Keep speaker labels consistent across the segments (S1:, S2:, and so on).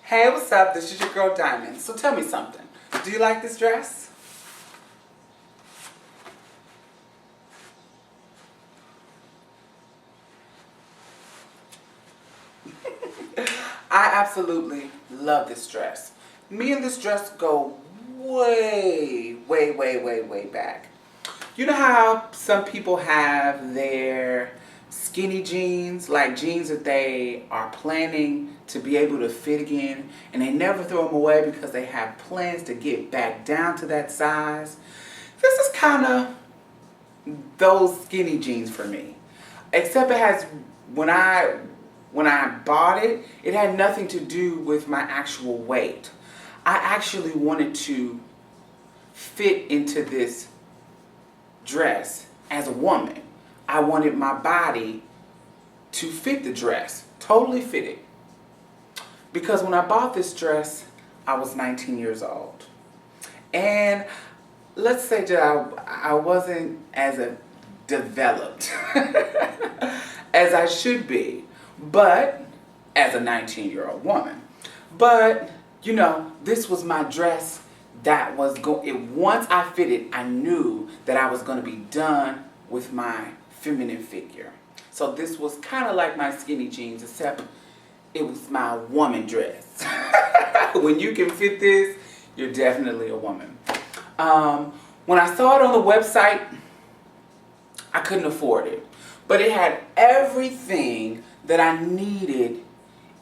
S1: Hey, what's up? This is your girl Diamond. So tell me something. Do you like this dress? I absolutely love this dress. Me and this dress go way back. You know how some people have their skinny jeans, like jeans that they are planning to be able to fit again, and they never throw them away because they have plans to get back down to that size? This is kind of those skinny jeans for me. Except it has, when I bought it, it had nothing to do with my actual weight. I actually wanted to fit into this dress as a woman. I wanted my body to fit the dress, totally fit it. Because when I bought this dress, I was 19 years old. And let's say that I wasn't as developed as I should be, but as a 19-year-old woman. But, you know, this was my dress that was once I fitted, I knew that I was going to be done with my feminine figure. So this was kind of like my skinny jeans, except it was my woman dress. When you can fit this, you're definitely a woman. When I saw it on the website, I couldn't afford it. But it had everything that I needed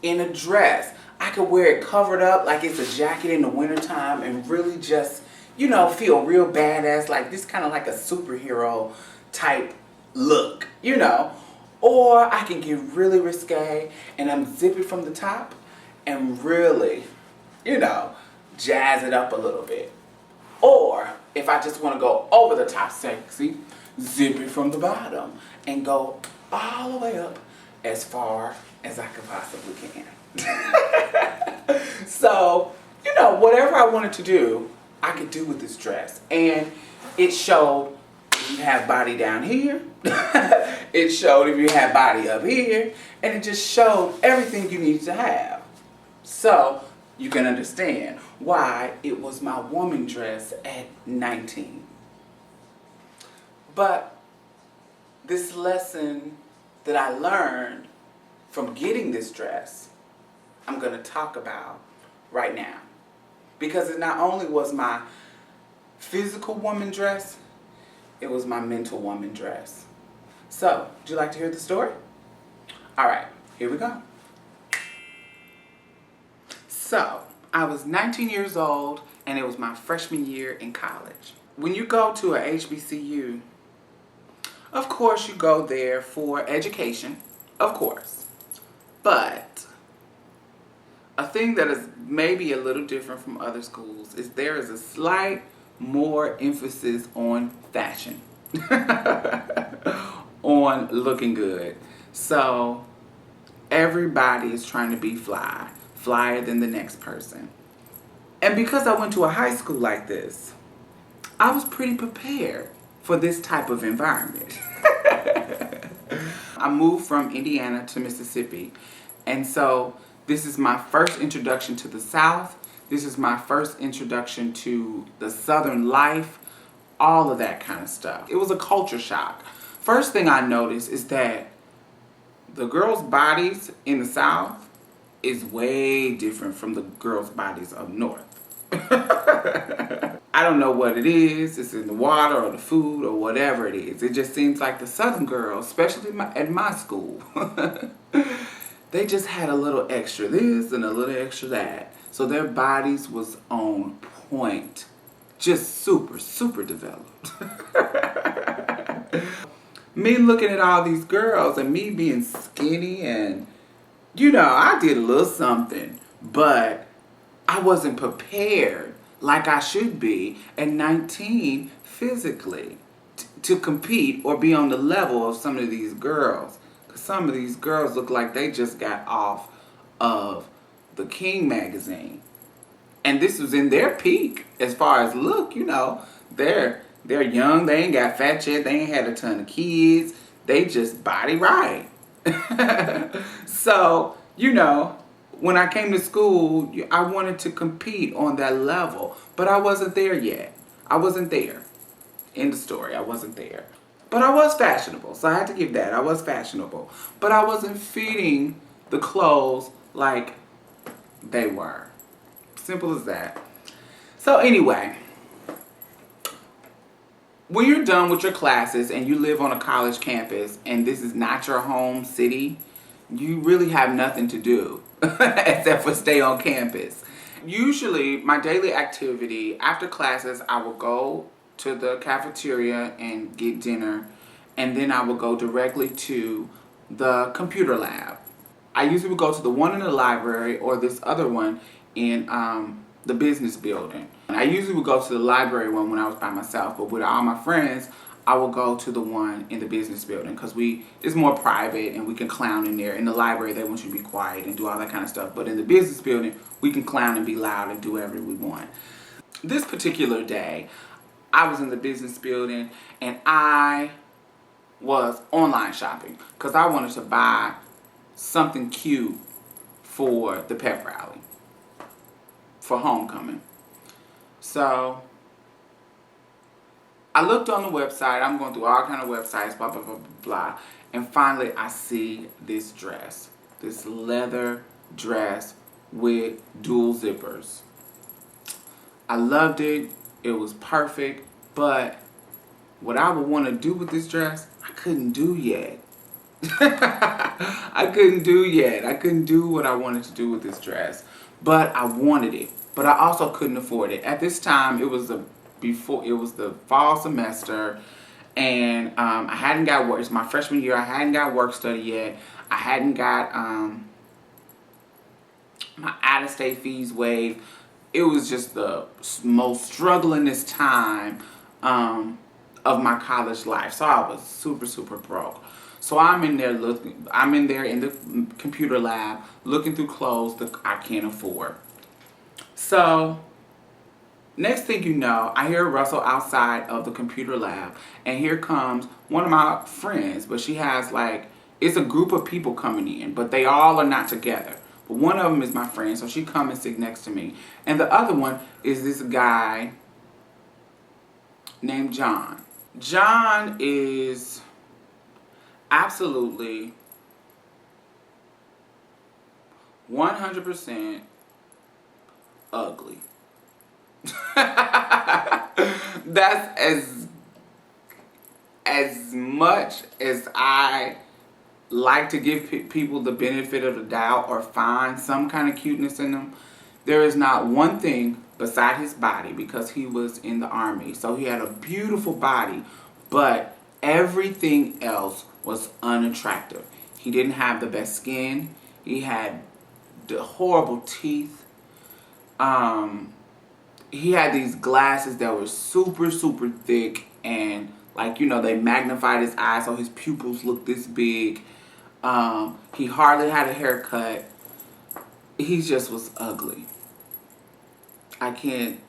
S1: in a dress. I could wear it covered up like it's a jacket in the wintertime and really just, you know, feel real badass, like this kind of like a superhero type look, you know. Or I can get really risque and unzip it from the top and really, you know, jazz it up a little bit. Or if I just want to go over the top sexy, zip it from the bottom and go all the way up as far as I could possibly can. So, you know, whatever I wanted to do, I could do with this dress. And it showed if you have body down here. It showed if you had body up here. And it just showed everything you need to have. So, you can understand why it was my woman dress at 19. But this lesson that I learned from getting this dress, I'm going to talk about right now. Because it not only was my physical woman dress, it was my mental woman dress. So, would you like to hear the story? All right, here we go. So, I was 19 years old and it was my freshman year in college. When you go to a HBCU, of course you go there for education, of course. But a thing that is maybe a little different from other schools is there is a slight more emphasis on fashion, on looking good. So everybody is trying to be fly, flyer than the next person. And because I went to a high school like this, I was pretty prepared for this type of environment. I moved from Indiana to Mississippi, and so this is my first introduction to the South. This is my first introduction to the Southern life, all of that kind of stuff. It was a culture shock. First thing I noticed is that the girls' bodies in the South is way different from the girls' bodies up north. I don't know what it is. It's in the water or the food or whatever it is. It just seems like the Southern girls, especially at my school, they just had a little extra this and a little extra that. So their bodies was on point. Just super developed. Me looking at all these girls and me being skinny and, you know, I did a little something, but I wasn't prepared like I should be at 19 physically to compete or be on the level of some of these girls. Because some of these girls look like they just got off of the King magazine. And this was in their peak as far as look, you know. They're young, they ain't got fat yet, they ain't had a ton of kids. They just body right. So, you know, when I came to school, I wanted to compete on that level, but I wasn't there yet. I wasn't there. End of story. I wasn't there. But I was fashionable, so I had to give that. I was fashionable. But I wasn't fitting the clothes like they were. Simple as that. So anyway, when you're done with your classes and you live on a college campus and this is not your home city, you really have nothing to do except for stay on campus. Usually my daily activity after classes, I will go to the cafeteria and get dinner, and then I will go directly to the computer lab. I usually would go to the one in the library or this other one in the business building. And I usually would go to the library one when I was by myself, but with all my friends, I will go to the one in the business building because it's more private and we can clown in there. In the library, they want you to be quiet and do all that kind of stuff. But in the business building, we can clown and be loud and do whatever we want. This particular day, I was in the business building and I was online shopping because I wanted to buy something cute for the pep rally, for homecoming. So I looked on the website. I'm going through all kind of websites, blah, blah, blah, blah, blah. And finally I see this dress, this leather dress with dual zippers. I loved it. It was perfect. But what I would want to do with this dress, I couldn't do yet. I couldn't do what I wanted to do with this dress. But I wanted it. But I also couldn't afford it. At this time, it was the fall semester, and I hadn't got work. It's my freshman year. I hadn't got work study yet. I hadn't got my out-of-state fees waived. It was just the most strugglingest time of my college life. So I was super, super broke. So I'm in there in the computer lab looking through clothes that I can't afford. So next thing you know, I hear a rustle outside of the computer lab, and here comes one of my friends, but she has it's a group of people coming in, but they all are not together. But one of them is my friend, so she come and sit next to me. And the other one is this guy named John. John is absolutely 100% ugly. That's as much as I like to give people the benefit of the doubt or find some kind of cuteness in them. There is not one thing beside his body, because he was in the army. So he had a beautiful body, but everything else was unattractive. He didn't have the best skin. He had the horrible teeth. He had these glasses that were super, super thick, and they magnified his eyes so his pupils looked this big. He hardly had a haircut. He just was ugly. I can't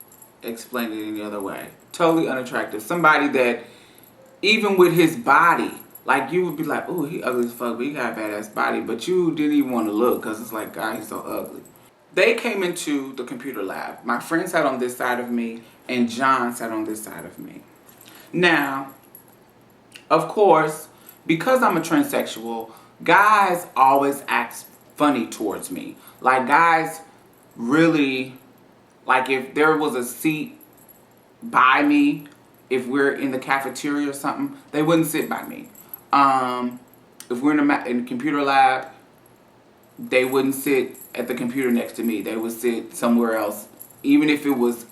S1: explain it any other way. Totally unattractive. Somebody that, even with his body, you would be like, oh, he ugly as fuck, but he got a badass body. But you didn't even want to look because it's like, God, he's so ugly. They came into the computer lab. My friend sat on this side of me, and John sat on this side of me. Now, of course, because I'm a transsexual, guys always act funny towards me. Guys really, if there was a seat by me, if we're in the cafeteria or something, they wouldn't sit by me. If we're in the computer lab, they wouldn't sit at the computer next to me. They would sit somewhere else, even if it was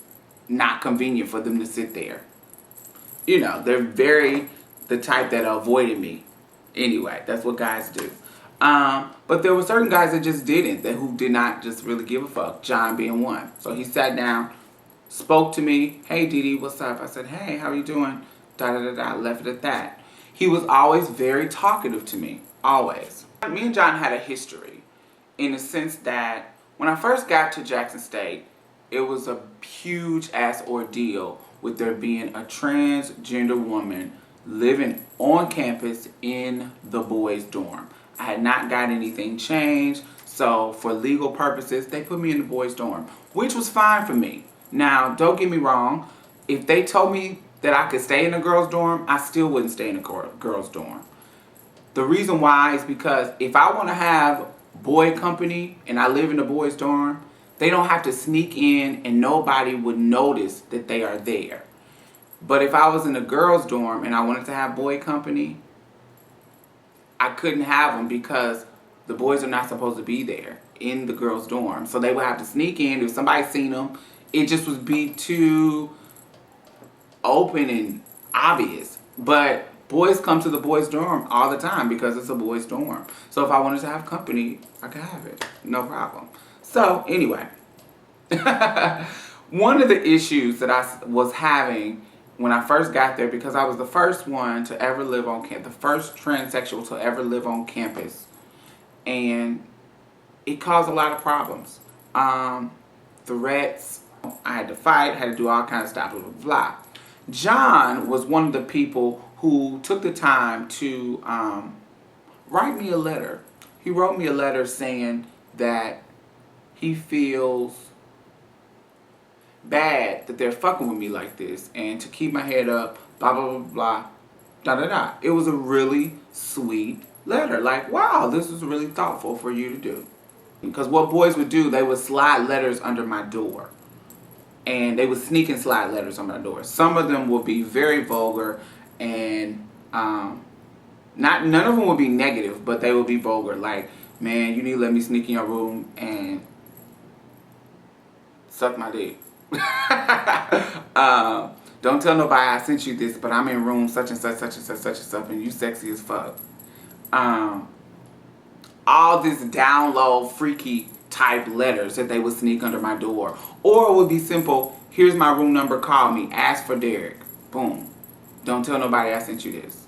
S1: not convenient for them to sit there. They're very the type that avoided me. Anyway, that's what guys do. But there were certain guys that just didn't, who did not just really give a fuck, John being one. So he sat down, spoke to me, hey Dee, what's up? I said, hey, how are you doing? Da-da-da-da, left it at that. He was always very talkative to me, always. Me and John had a history in the sense that when I first got to Jackson State, it was a huge ass ordeal with there being a transgender woman living on campus in the boys' dorm. I had not got anything changed, So for legal purposes, they put me in the boys' dorm, which was fine for me. Now, don't get me wrong. If they told me that I could stay in the girls' dorm, I still wouldn't stay in the girls' dorm. The reason why is because if I want to have boy company and I live in the boys' dorm, they don't have to sneak in and nobody would notice that they are there. But if I was in the girls' dorm and I wanted to have boy company, I couldn't have them because the boys are not supposed to be there in the girls' dorm. So they would have to sneak in. If somebody seen them, it just would be too open and obvious. But boys come to the boys' dorm all the time because it's a boys' dorm. So if I wanted to have company, I could have it. No problem. So anyway, one of the issues that I was having when I first got there, because I was the first one to ever live on campus, the first transsexual to ever live on campus, and it caused a lot of problems. Threats, I had to fight, had to do all kinds of stuff, blah, blah, blah. John was one of the people who took the time to write me a letter. He wrote me a letter saying that he feels bad that they're fucking with me like this and to keep my head up, blah, blah, blah, blah, da, da, da. It was a really sweet letter. Like, wow, this was really thoughtful for you to do. Because what boys would do, they would slide letters under my door. And they would sneak and slide letters on my door. Some of them would be very vulgar and none of them would be negative, but they would be vulgar. Like, man, you need to let me sneak in your room and suck my dick. Don't tell nobody I sent you this, but I'm in room such and such, such and such, such and such, and you sexy as fuck. All this down low, freaky type letters that they would sneak under my door. Or it would be simple, here's my room number, call me, ask for Derek. Boom. Don't tell nobody I sent you this.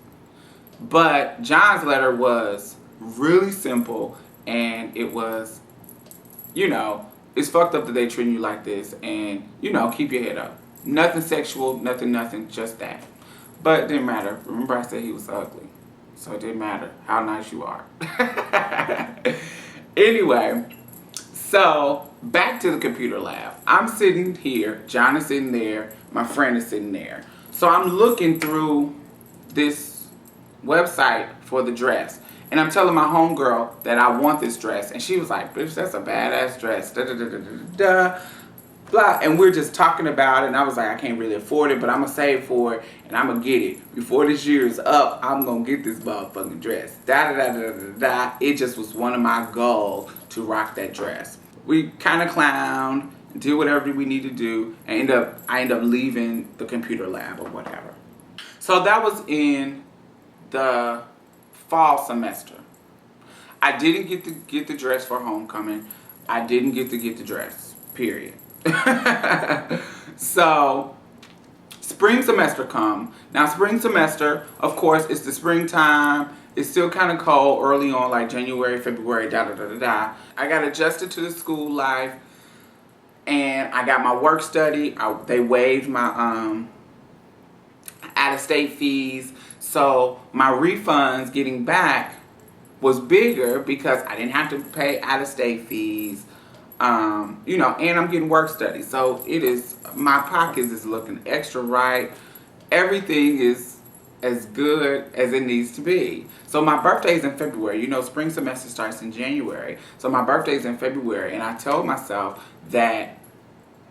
S1: But John's letter was really simple, and it was, you know, it's fucked up that they treat you like this, and, you know, keep your head up. Nothing sexual, nothing, just that. But it didn't matter. Remember I said he was ugly. So it didn't matter how nice you are. Anyway, so back to the computer lab. I'm sitting here, John is sitting there, my friend is sitting there. So I'm looking through this website for the dress. And I'm telling my homegirl that I want this dress. And she was like, bitch, that's a badass dress. Da, da, da, da, da, da. Blah. And we're just talking about it. And I was like, I can't really afford it, but I'm going to save for it. And I'm going to get it. Before this year is up, I'm going to get this motherfucking dress. Da, da, da, da, da, da. It just was one of my goals to rock that dress. We kind of clowned, did whatever we need to do. And I end up leaving the computer lab or whatever. So that was in the fall semester. I didn't get the dress for homecoming. I didn't get the dress, period. So spring semester come. Now spring semester, of course, it's the springtime. It's still kind of cold early on, like January, February, da da da da da. I got adjusted to the school life, and I got my work study. They waived my out-of-state fees. So my refunds getting back was bigger because I didn't have to pay out-of-state fees, you know, and I'm getting work study. So it is, my pockets is looking extra right. Everything is as good as it needs to be. So my birthday is in February. You know, spring semester starts in January. So my birthday is in February, and I told myself that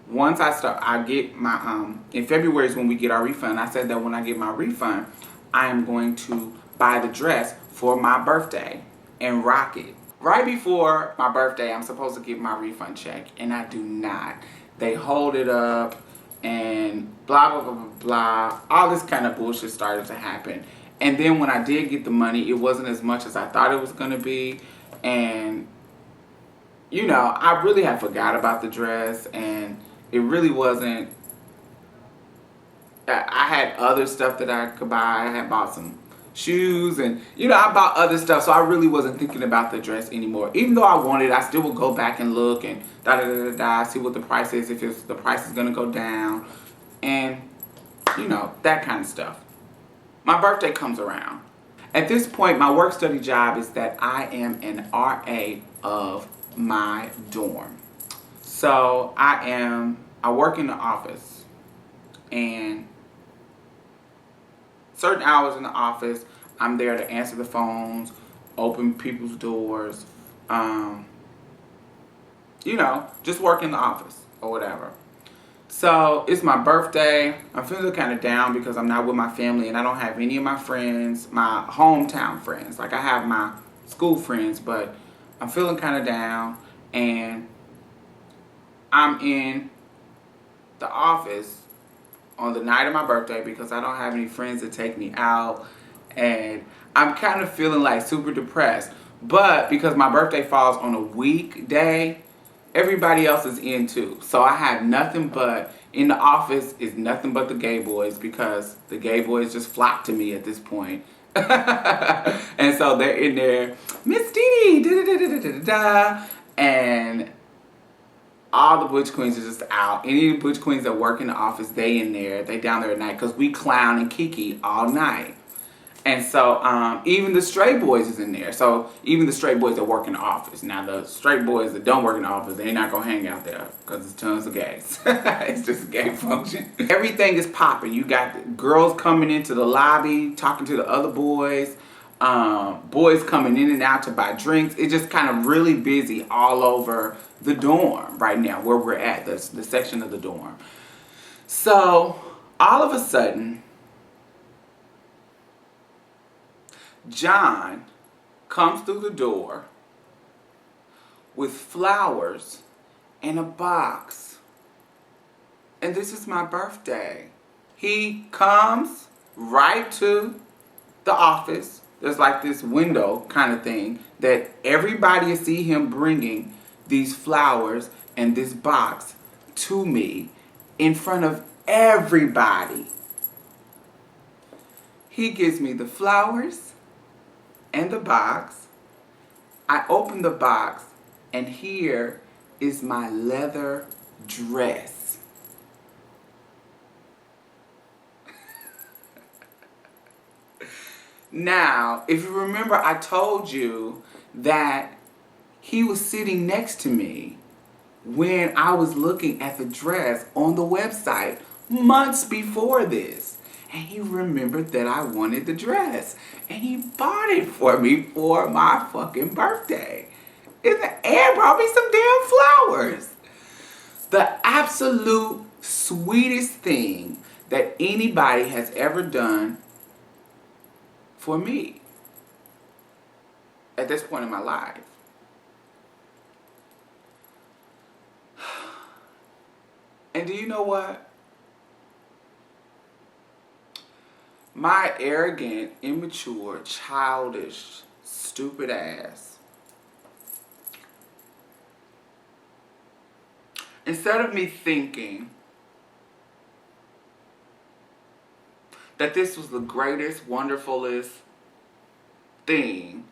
S1: once I get my, in February is when we get our refund. I said that when I get my refund, I am going to buy the dress for my birthday and rock it. Right before my birthday, I'm supposed to get my refund check, and I do not. They hold it up, and blah, blah, blah, blah, blah. All this kind of bullshit started to happen. And then when I did get the money, it wasn't as much as I thought it was going to be. And, you know, I really had forgot about the dress, and it really wasn't. I had other stuff that I could buy. I had bought some shoes, and, you know, I bought other stuff, so I really wasn't thinking about the dress anymore. Even though I wanted it, I still would go back and look and da-da-da-da-da, see what the price is, if the price is going to go down, and, you know, that kind of stuff. My birthday comes around. At this point, my work study job is that I am an RA of my dorm. So I work in the office, and certain hours in the office, I'm there to answer the phones, open people's doors, just work in the office or whatever. So it's my birthday. I'm feeling kind of down because I'm not with my family and I don't have any of my friends, my hometown friends. Like I have my school friends, but I'm feeling kind of down, and I'm in the office on the night of my birthday because I don't have any friends to take me out, and I'm kind of feeling like super depressed. But because my birthday falls on a weekday, everybody else is in too. So I have nothing but, in the office is nothing but the gay boys, because the gay boys just flock to me at this point. And so they're in there, Miss Dee Dee, da da da da da da, and all the butch queens are just out. Any of the butch queens that work in the office, they in there. They down there at night because we clown and kiki all night. And so even the straight boys is in there. So even the straight boys that work in the office. Now the straight boys that don't work in the office, they're not going to hang out there because it's tons of gays. It's just a gay function. Everything is popping. You got girls coming into the lobby, talking to the other boys. Boys coming in and out to buy drinks. It's just kind of really busy all over the dorm right now, where we're at, the section of the dorm. So all of a sudden, John comes through the door with flowers and a box. And this is my birthday. He comes right to the office. There's like this window kind of thing that everybody will see him bringing these flowers and this box to me in front of everybody. He gives me the flowers and the box. I open the box, and here is my leather dress. Now, if you remember, I told you that he was sitting next to me when I was looking at the dress on the website months before this. And he remembered that I wanted the dress. And he bought it for me for my fucking birthday. And brought me some damn flowers. The absolute sweetest thing that anybody has ever done for me at this point in my life. And do you know what? My arrogant, immature, childish, stupid ass, instead of me thinking that this was the greatest, wonderfulest thing,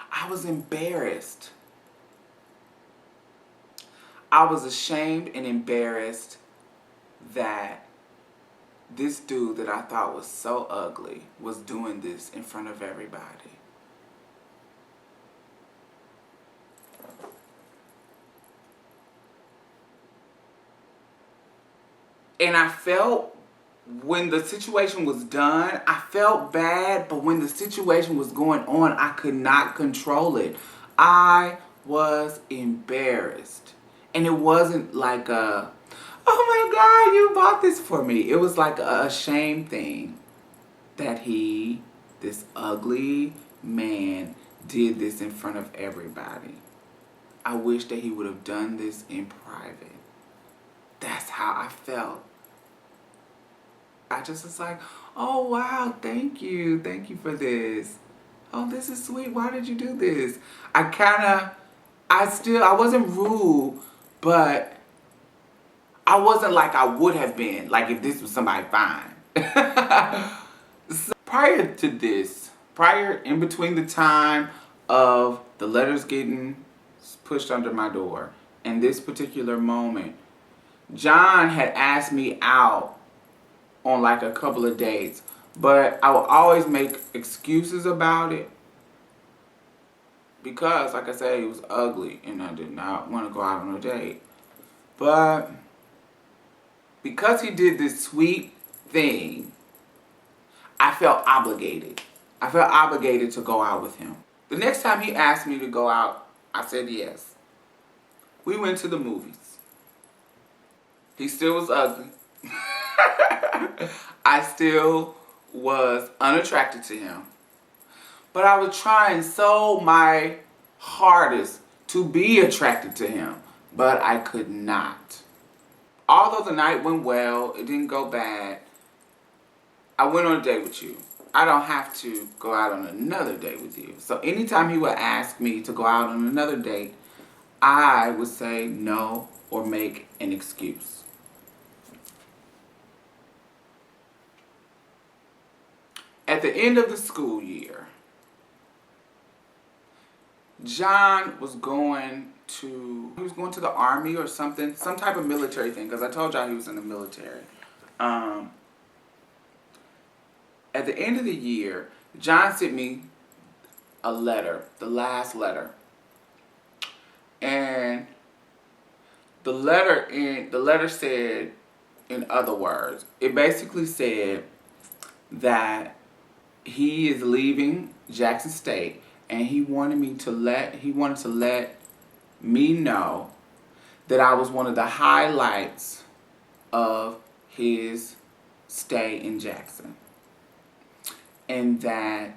S1: I was embarrassed. I was ashamed and embarrassed that this dude that I thought was so ugly was doing this in front of everybody. And I felt, when the situation was done, I felt bad, but when the situation was going on, I could not control it. I was embarrassed. And it wasn't like a, oh my God, you bought this for me. It was like a shame thing that this ugly man, did this in front of everybody. I wish that he would have done this in private. That's how I felt. I just was like, oh wow, thank you for this. Oh, this is sweet. Why did you do this? I wasn't rude, but I wasn't like I would have been, like if this was somebody fine. So prior to this, in between the time of the letters getting pushed under my door and this particular moment, John had asked me out on like a couple of dates, but I would always make excuses about it. because, like I said, he was ugly and I did not want to go out on a date. But because he did this sweet thing, I felt obligated. I felt obligated to go out with him. The next time he asked me to go out, I said yes. We went to the movies. He still was ugly. I still was unattracted to him. But I was trying so my hardest to be attracted to him. But I could not. Although the night went well, it didn't go bad. I went on a date with you. I don't have to go out on another date with you. So anytime he would ask me to go out on another date, I would say no or make an excuse. At the end of the school year, John was going to the army or something, some type of military thing, because I told y'all he was in the military. At the end of the year, John sent me a letter, the last letter. And the letter said, in other words, it basically said that he is leaving Jackson State and he wanted to let me know that I was one of the highlights of his stay in Jackson. And that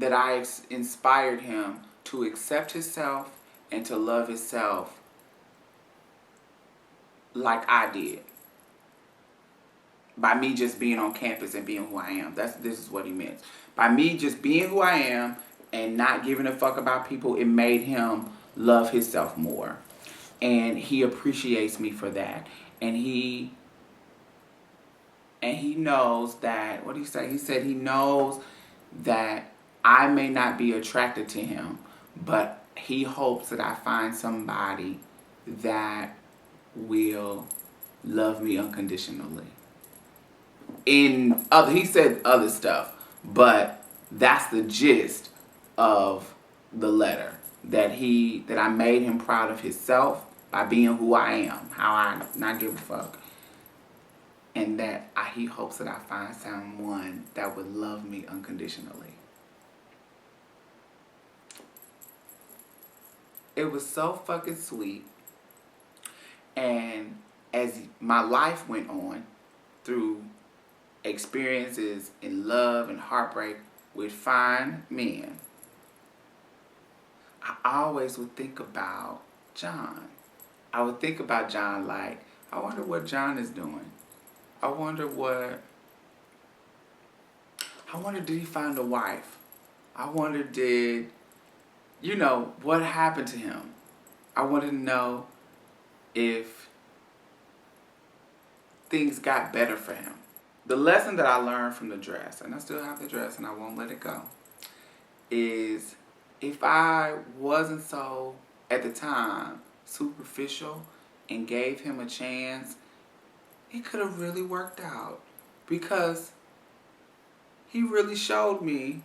S1: I inspired him to accept himself and to love himself like I did. By me just being on campus and being who I am. This is what he meant. By me just being who I am and not giving a fuck about people, it made him love himself more. And he appreciates me for that. And he knows that, what did he say? He said he knows that I may not be attracted to him, but he hopes that I find somebody that will love me unconditionally. He said other stuff, but that's the gist of the letter. That I made him proud of himself by being who I am, how I not give a fuck. And that he hopes that I find someone that would love me unconditionally. It was so fucking sweet. And as my life went on through experiences in love and heartbreak with fine men, I always would think about John. I would think about John like, I wonder what John is doing. I wonder did he find a wife? I wonder what happened to him? I wanted to know if things got better for him. The lesson that I learned from the dress, and I still have the dress and I won't let it go, is if I wasn't so, at the time, superficial and gave him a chance, it could have really worked out. Because he really showed me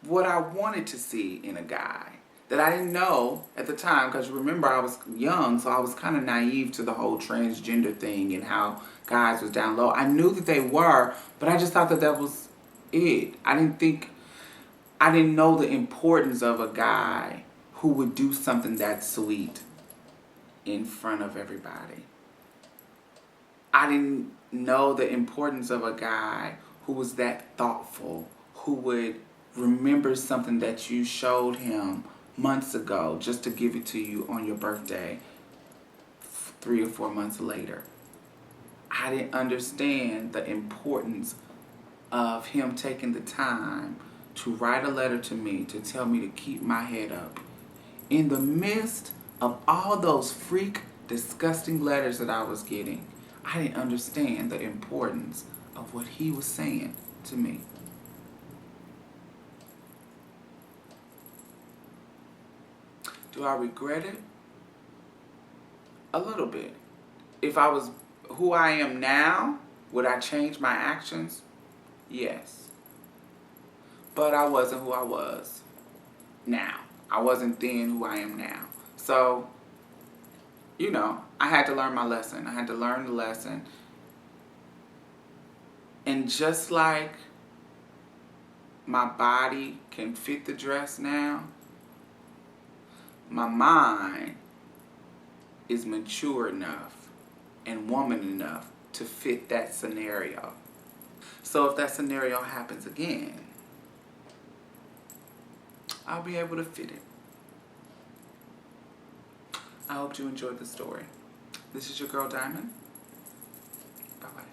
S1: what I wanted to see in a guy that I didn't know at the time, because remember I was young, so I was kind of naive to the whole transgender thing and how guys was down low. I knew that they were, but I just thought that was it. I didn't know the importance of a guy who would do something that sweet in front of everybody. I didn't know the importance of a guy who was that thoughtful, who would remember something that you showed him months ago just to give it to you on your birthday 3 or 4 months later. I didn't understand the importance of him taking the time to write a letter to me to tell me to keep my head up. In the midst of all those freak, disgusting letters that I was getting, I didn't understand the importance of what he was saying to me. Do I regret it? A little bit. If I was who I am now, would I change my actions? Yes. but I wasn't who I was now. I wasn't then who I am now. So, you know, I had to learn my lesson. I had to learn the lesson. And just like my body can fit the dress now, my mind is mature enough and woman enough to fit that scenario. So if that scenario happens again, I'll be able to fit it. I hope you enjoyed the story. This is your girl Diamond. Bye-bye.